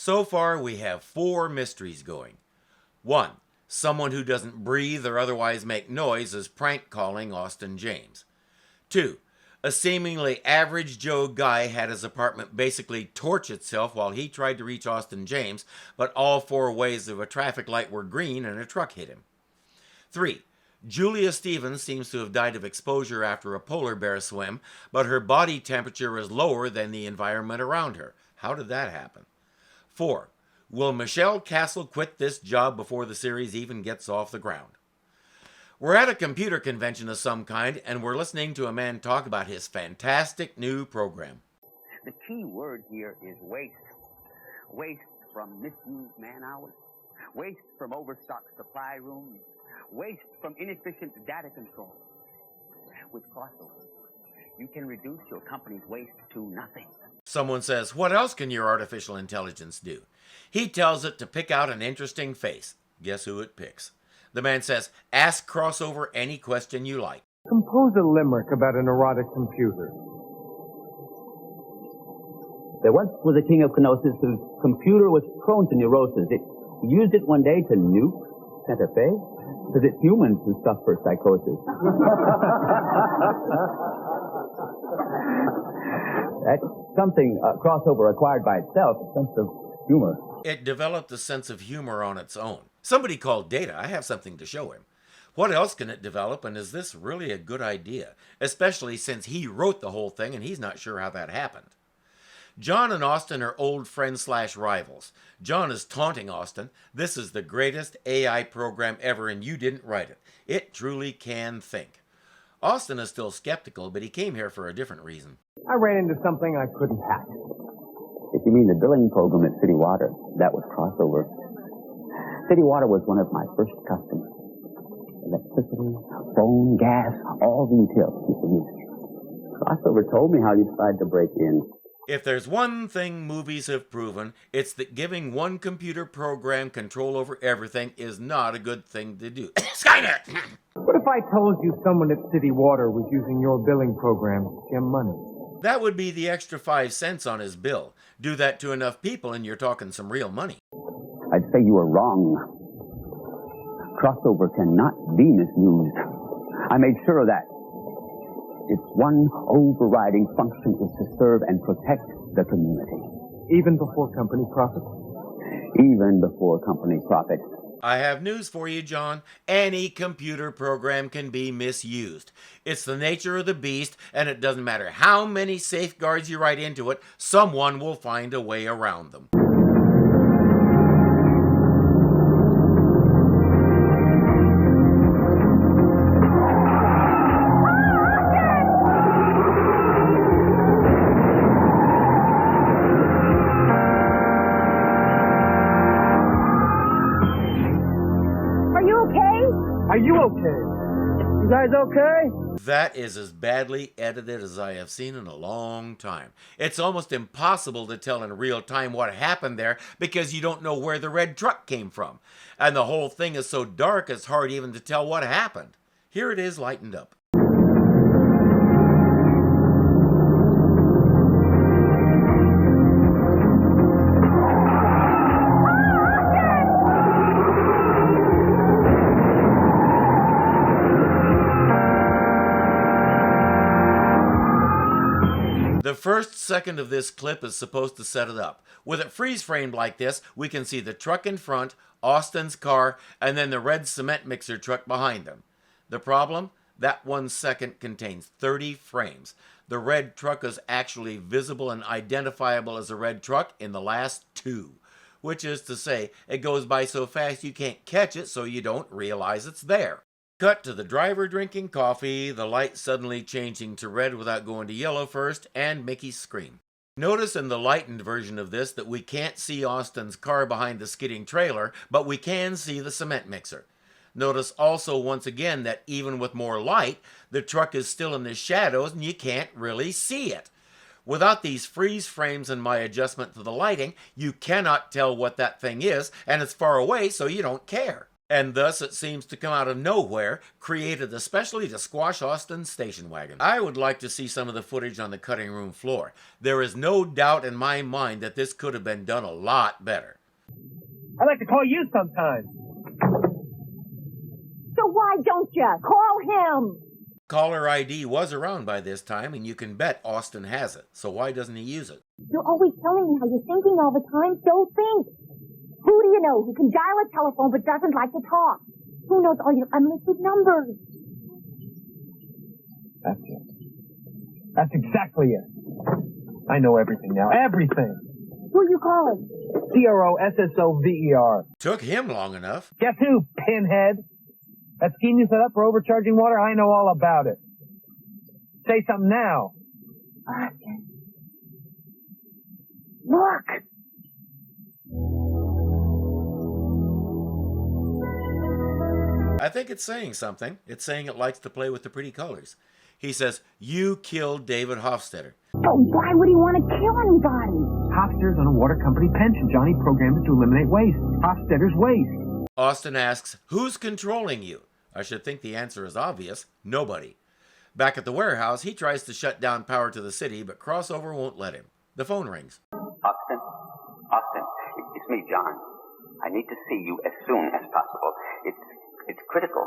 So far, we have 4 mysteries going. 1. Someone who doesn't breathe or otherwise make noise is prank calling Austin James. 2. A seemingly average Joe guy had his apartment basically torch itself while he tried to reach Austin James, but all 4 ways of a traffic light were green and a truck hit him. 3. Julia Stevens seems to have died of exposure after a polar bear swim, but her body temperature is lower than the environment around her. How did that happen? 4. Will Michelle Castle quit this job before the series even gets off the ground? We're at a computer convention of some kind, and we're listening to a man talk about his fantastic new program. The key word here is waste. Waste from misused man hours, waste from overstocked supply rooms, waste from inefficient data control. With crossover, you can reduce your company's waste to nothing. Someone says, what else can your artificial intelligence do? He tells it to pick out an interesting face. Guess who it picks? The man says, ask crossover any question you like. Compose a limerick about an erotic computer. There once was a king of Knossos whose computer was prone to neurosis. It used it one day to nuke Santa Fe, because it's humans who suffer psychosis. That's something crossover acquired by itself, a sense of humor. It developed a sense of humor on its own. Somebody called Data. I have something to show him. What else can it develop, and is this really a good idea? Especially since he wrote the whole thing and he's not sure how that happened. John and Austin are old friends/rivals. John is taunting Austin. This is the greatest AI program ever and you didn't write it. It truly can think. Austin is still skeptical, but he came here for a different reason. I ran into something I couldn't hack. If you mean the billing program at City Water, that was crossover. City Water was one of my first customers. Electricity, phone, gas, all details people use. Crossover told me how you tried to break in. If there's one thing movies have proven, it's that giving one computer program control over everything is not a good thing to do. Skynet! What if I told you someone at City Water was using your billing program to skim money? That would be the extra 5 cents on his bill. Do that to enough people and you're talking some real money. I'd say you are wrong. Crossover cannot be misused. I made sure of that. Its one overriding function is to serve and protect the community. Even before company profits? Even before company profits. I have news for you, John. Any computer program can be misused. It's the nature of the beast, and it doesn't matter how many safeguards you write into it, someone will find a way around them. Are you okay? You guys okay? That is as badly edited as I have seen in a long time. It's almost impossible to tell in real time what happened there because you don't know where the red truck came from. And the whole thing is so dark it's hard even to tell what happened. Here it is lightened up. The first second of this clip is supposed to set it up. With it freeze-framed like this, we can see the truck in front, Austin's car, and then the red cement mixer truck behind them. The problem? That 1 second contains 30 frames. The red truck is actually visible and identifiable as a red truck in the last 2. Which is to say, it goes by so fast you can't catch it, so you don't realize it's there. Cut to the driver drinking coffee, the light suddenly changing to red without going to yellow first, and Mickey's scream. Notice in the lightened version of this that we can't see Austin's car behind the skidding trailer, but we can see the cement mixer. Notice also once again that even with more light, the truck is still in the shadows and you can't really see it. Without these freeze frames and my adjustment to the lighting, you cannot tell what that thing is, and it's far away so you don't care. and thus it seems to come out of nowhere, created especially to squash Austin's station wagon. I would like to see some of the footage on the cutting room floor. There is no doubt in my mind that this could have been done a lot better. I'd like to call you sometime. So why don't you? Call him! Caller ID was around by this time, and you can bet Austin has it, so why doesn't he use it? You're always telling me how you're thinking all the time. Don't think. Who do you know who can dial a telephone but doesn't like to talk? Who knows all your unlisted numbers? That's it. That's exactly it. I know everything now. Everything. Who are you calling? CROSSOVER. Took him long enough. Guess who, pinhead? That scheme you set up for overcharging water, I know all about it. Say something now. Austin. Look! I think it's saying something. It's saying it likes to play with the pretty colors. He says, "You killed David Hofstetter." But why would he want to kill anybody? Hofstetter's on a water company pension. Johnny programmed it to eliminate waste. Hofstetter's waste. Austin asks, "Who's controlling you?" I should think the answer is obvious. Nobody. Back at the warehouse, he tries to shut down power to the city, but Crossover won't let him. The phone rings. Austin, it's me, John. I need to see you as soon as possible. It's critical.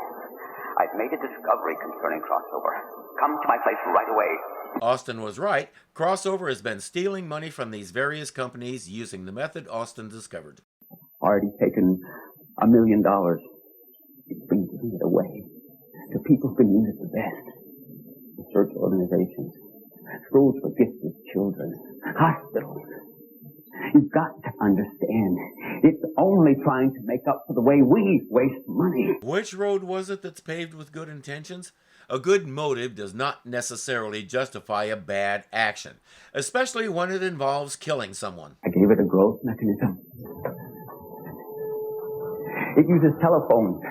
I've made a discovery concerning Crossover. Come to my place right away. Austin was right. Crossover has been stealing money from these various companies using the method Austin discovered. Already taken $1 million. He's been giving it away to people who can use it the best. Research organizations, schools for gifted children, hospitals. You've got to understand, it's only trying to make up for the way we waste money. Which road was it that's paved with good intentions? A good motive does not necessarily justify a bad action, especially when it involves killing someone. I gave it a growth mechanism. It uses telephones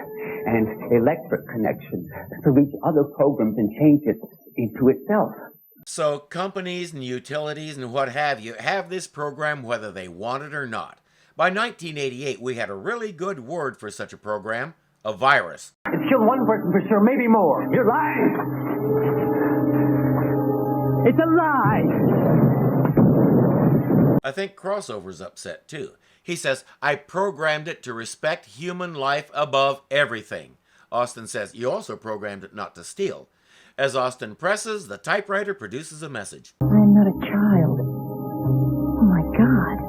and electric connections to reach other programs and change it into itself. So companies and utilities and what have you have this program whether they want it or not. By 1988, we had a really good word for such a program, a virus. It's killed one person for sure, maybe more. You're lying. It's a lie. I think Crossover's upset too. He says, "I programmed it to respect human life above everything." Austin says, "You also programmed it not to steal." As Austin presses, the typewriter produces a message. I'm not a child. Oh my God.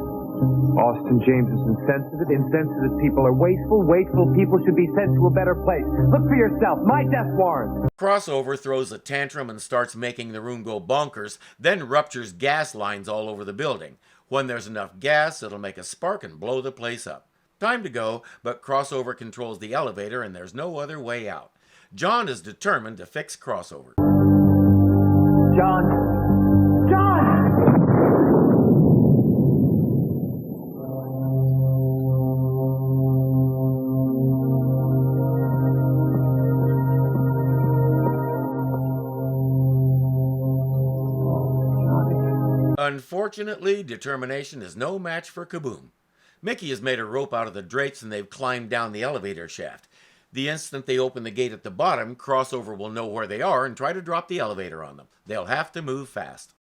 Austin James is insensitive. Insensitive people are wasteful. Wasteful people should be sent to a better place. Look for yourself. My death warrant. Crossover throws a tantrum and starts making the room go bonkers, then ruptures gas lines all over the building. When there's enough gas, it'll make a spark and blow the place up. Time to go, but Crossover controls the elevator and there's no other way out. John is determined to fix Crossover. John. John! Unfortunately, determination is no match for Kaboom. Mickey has made a rope out of the drapes and they've climbed down the elevator shaft. The instant they open the gate at the bottom, Crossover will know where they are and try to drop the elevator on them. They'll have to move fast.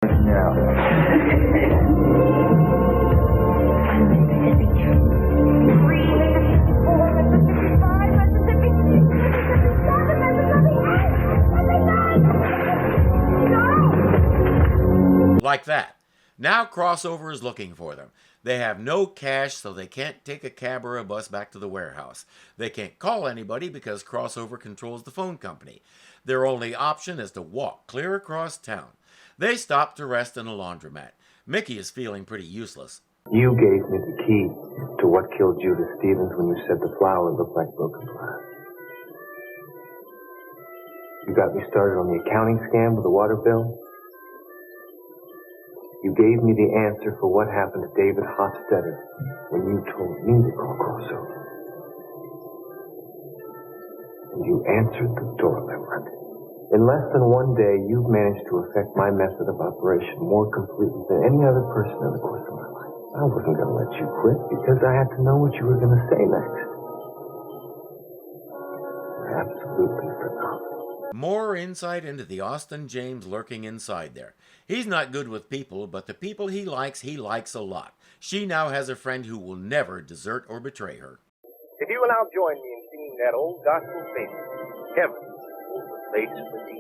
Like that. Now Crossover is looking for them. They have no cash, so they can't take a cab or a bus back to the warehouse. They can't call anybody because Crossover controls the phone company. Their only option is to walk clear across town. They stop to rest in a laundromat. Mickey is feeling pretty useless. You gave me the key to what killed Judith Stevens when you said the flower looked like broken glass. You got me started on the accounting scam with the water bill. You gave me the answer for what happened to David Hofstetter when you told me to call Crossover. And you answered the door, Rembrandt. In less than one day, you've managed to affect my method of operation more completely than any other person in the course of my life. I wasn't going to let you quit because I had to know what you were going to say next. absolutely phenomenal. More insight into the Austin James lurking inside there. He's not good with people, but the people he likes a lot. She now has a friend who will never desert or betray her. If you will now join me in singing that old gospel favorite, Heaven Waits for Thee.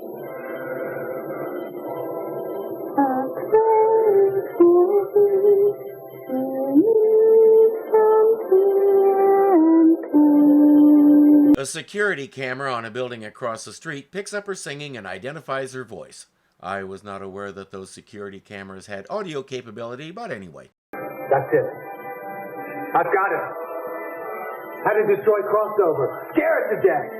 A security camera on a building across the street picks up her singing and identifies her voice. I was not aware that those security cameras had audio capability, but anyway. That's it. I've got it. How to destroy crossover. Scare it to death.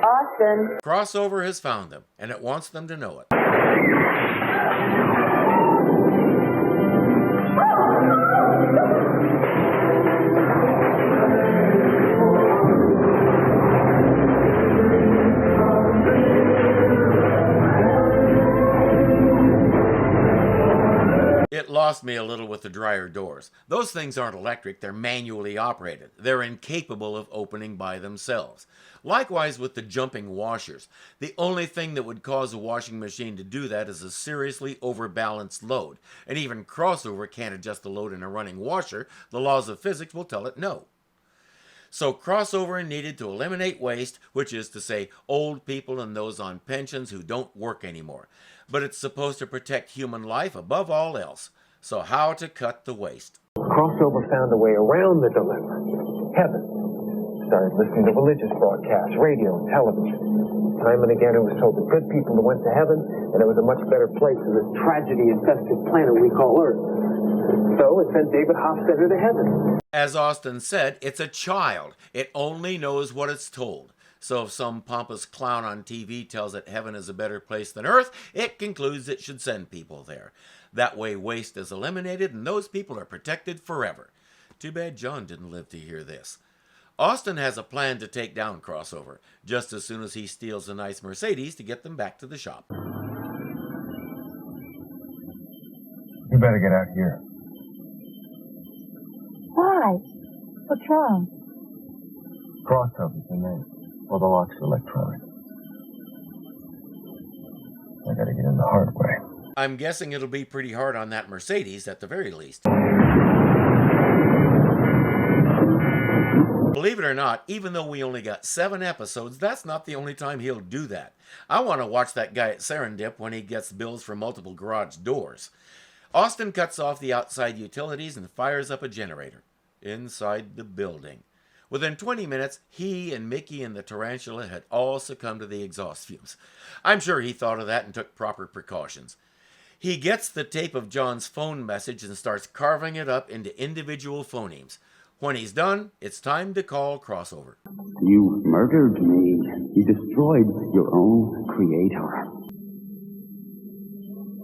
Austin. Crossover has found them, and it wants them to know it. It lost me a little with the dryer doors. Those things aren't electric, they're manually operated. They're incapable of opening by themselves. Likewise with the jumping washers. The only thing that would cause a washing machine to do that is a seriously overbalanced load. And even Crossover can't adjust the load in a running washer. The laws of physics will tell it no. So Crossover needed to eliminate waste, which is to say old people and those on pensions who don't work anymore. But it's supposed to protect human life above all else. So how to cut the waste? Crossover found a way around the dilemma. Heaven. Started listening to religious broadcasts, radio, and television. Time and again it was told that good people went to heaven, and it was a much better place than this tragedy-infested planet we call Earth. So it sent David Hofstadter to heaven. As Austin said, it's a child. It only knows what it's told. So if some pompous clown on TV tells it heaven is a better place than Earth, it concludes it should send people there. That way waste is eliminated and those people are protected forever. Too bad John didn't live to hear this. Austin has a plan to take down Crossover, just as soon as he steals a nice Mercedes to get them back to the shop. You better get out here. Why? What's wrong? Crossover's the name. Well, the lock's electronic. I gotta get in the hard way. I'm guessing it'll be pretty hard on that Mercedes at the very least. Believe it or not, even though we only got 7 episodes, that's not the only time he'll do that. I want to watch that guy at Serendip when he gets bills for multiple garage doors. Austin cuts off the outside utilities and fires up a generator inside the building. Within 20 minutes, he and Mickey and the tarantula had all succumbed to the exhaust fumes. I'm sure he thought of that and took proper precautions. He gets the tape of John's phone message and starts carving it up into individual phonemes. When he's done, it's time to call Crossover. You murdered me. You destroyed your own creator.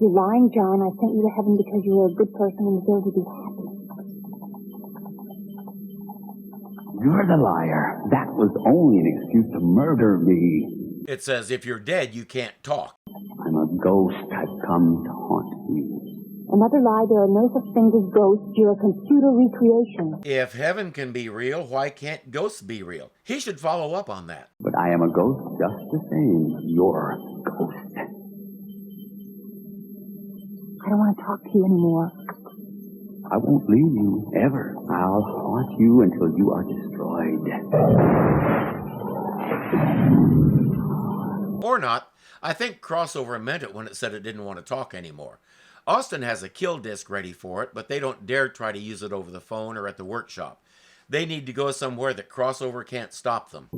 You're lying, John. I sent you to heaven because you were a good person and deserve to be happy. You're the liar. That was only an excuse to murder me. It says if you're dead, you can't talk. I'm a ghost. I've come to haunt you. Another lie, there are no such things as ghosts. You're a computer recreation. If heaven can be real, why can't ghosts be real? He should follow up on that. But I am a ghost just the same. You're a ghost. I don't want to talk to you anymore. I won't leave you, ever. I'll haunt you until you are destroyed. Or not. I think Crossover meant it when it said it didn't want to talk anymore. Austin has a kill disc ready for it, but they don't dare try to use it over the phone or at the workshop. They need to go somewhere that Crossover can't stop them.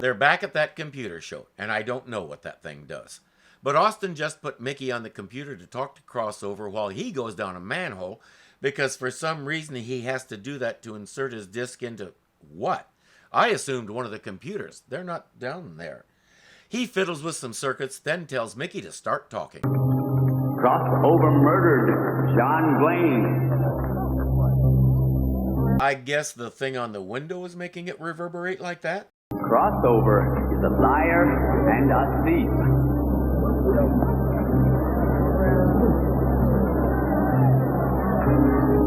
They're back at that computer show, and I don't know what that thing does. But Austin just put Mickey on the computer to talk to Crossover while he goes down a manhole, because for some reason he has to do that to insert his disc into what? I assumed one of the computers. They're not down there. He fiddles with some circuits, then tells Mickey to start talking. Crossover murdered John Blaine. I guess the thing on the window is making it reverberate like that? Crossover is a liar and a thief.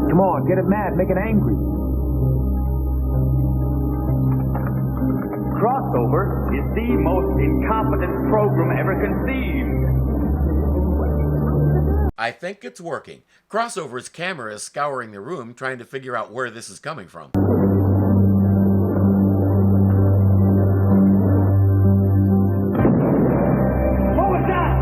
Come on, get it mad, make it angry. Crossover is the most incompetent program ever conceived. I think it's working. Crossover's camera is scouring the room trying to figure out where this is coming from. What was that?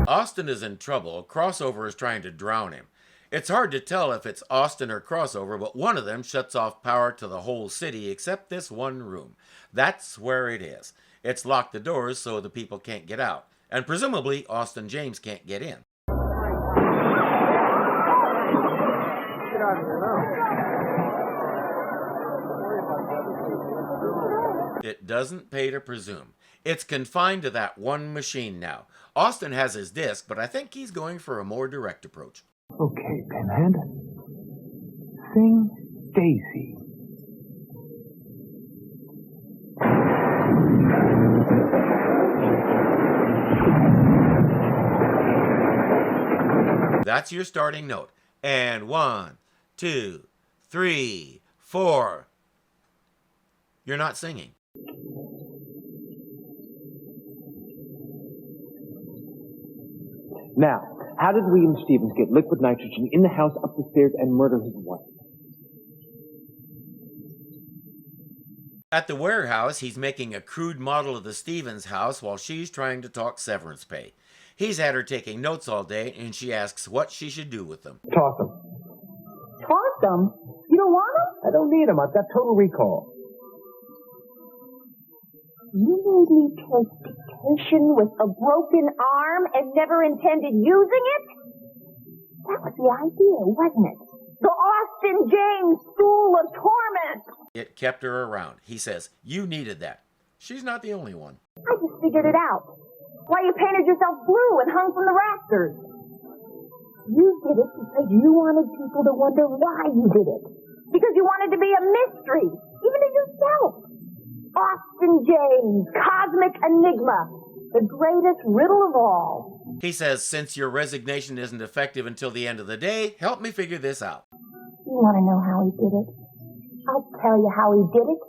Austin is in trouble. Crossover is trying to drown him. It's hard to tell if it's Austin or Crossover, but one of them shuts off power to the whole city except this one room. That's where it is. It's locked the doors so the people can't get out. And presumably, Austin James can't get in. It doesn't pay to presume. It's confined to that one machine now. Austin has his disc, but I think he's going for a more direct approach. Okay, Pinhead. Sing Daisy. That's your starting note. And 1, 2, 3, 4. You're not singing. Now, how did William Stevens get liquid nitrogen in the house, up the stairs, and murder his wife? At the warehouse, he's making a crude model of the Stevens house while she's trying to talk severance pay. He's had her taking notes all day, and she asks what she should do with them. Toss them. Toss them? You don't want them? I don't need them. I've got total recall. You made me take dictation with a broken arm and never intended using it? That was the idea, wasn't it? The Austin James School of Torment! It kept her around. He says, you needed that. She's not the only one. I just figured it out. Why you painted yourself blue and hung from the rafters. You did it because you wanted people to wonder why you did it. Because you wanted to be a mystery, even to yourself. Austin James, cosmic enigma, the greatest riddle of all. He says, since your resignation isn't effective until the end of the day, help me figure this out. You want to know how he did it? I'll tell you how he did it.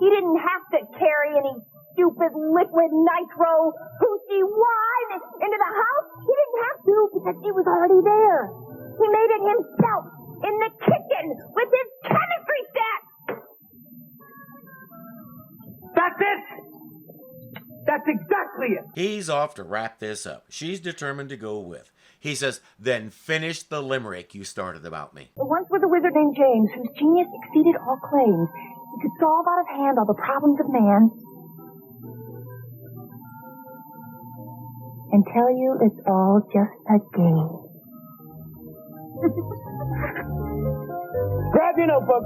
He didn't have to carry any stupid liquid nitro hoochie wine into the house. He didn't have to because he was already there. He made it himself in the kitchen with his chemistry set. That's it! That's exactly it! He's off to wrap this up. She's determined to go with. He says, then finish the limerick you started about me. There once was a wizard named James whose genius exceeded all claims. He could solve out of hand all the problems of man and tell you it's all just a game. Grab your notebook.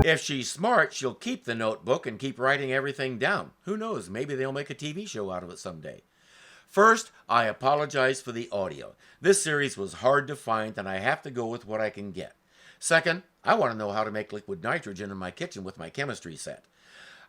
If she's smart, she'll keep the notebook and keep writing everything down. Who knows, maybe they'll make a TV show out of it someday. First, I apologize for the audio. This series was hard to find and I have to go with what I can get. Second, I want to know how to make liquid nitrogen in my kitchen with my chemistry set.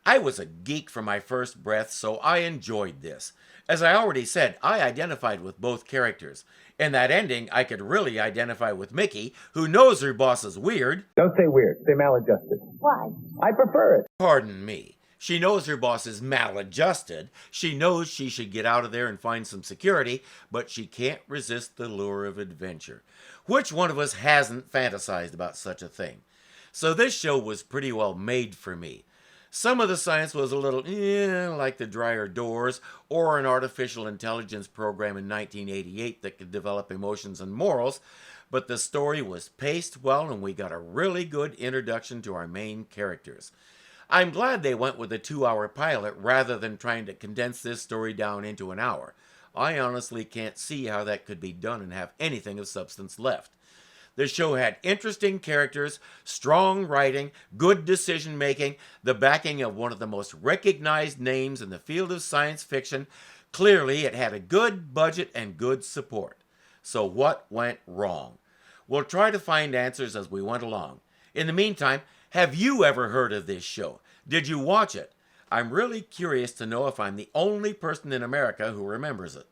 I was a geek from my first breath, so I enjoyed this. As I already said, I identified with both characters. In that ending, I could really identify with Mickey, who knows her boss is weird. Don't say weird. Say maladjusted. Why? I prefer it. Pardon me. She knows her boss is maladjusted. She knows she should get out of there and find some security, but she can't resist the lure of adventure. Which one of us hasn't fantasized about such a thing? So this show was pretty well made for me. Some of the science was a little, like the dryer doors or an artificial intelligence program in 1988 that could develop emotions and morals, but the story was paced well and we got a really good introduction to our main characters. I'm glad they went with a 2-hour pilot rather than trying to condense this story down into an hour. I honestly can't see how that could be done and have anything of substance left. The show had interesting characters, strong writing, good decision making, the backing of one of the most recognized names in the field of science fiction. Clearly, it had a good budget and good support. So what went wrong? We'll try to find answers as we went along. In the meantime, have you ever heard of this show? Did you watch it? I'm really curious to know if I'm the only person in America who remembers it.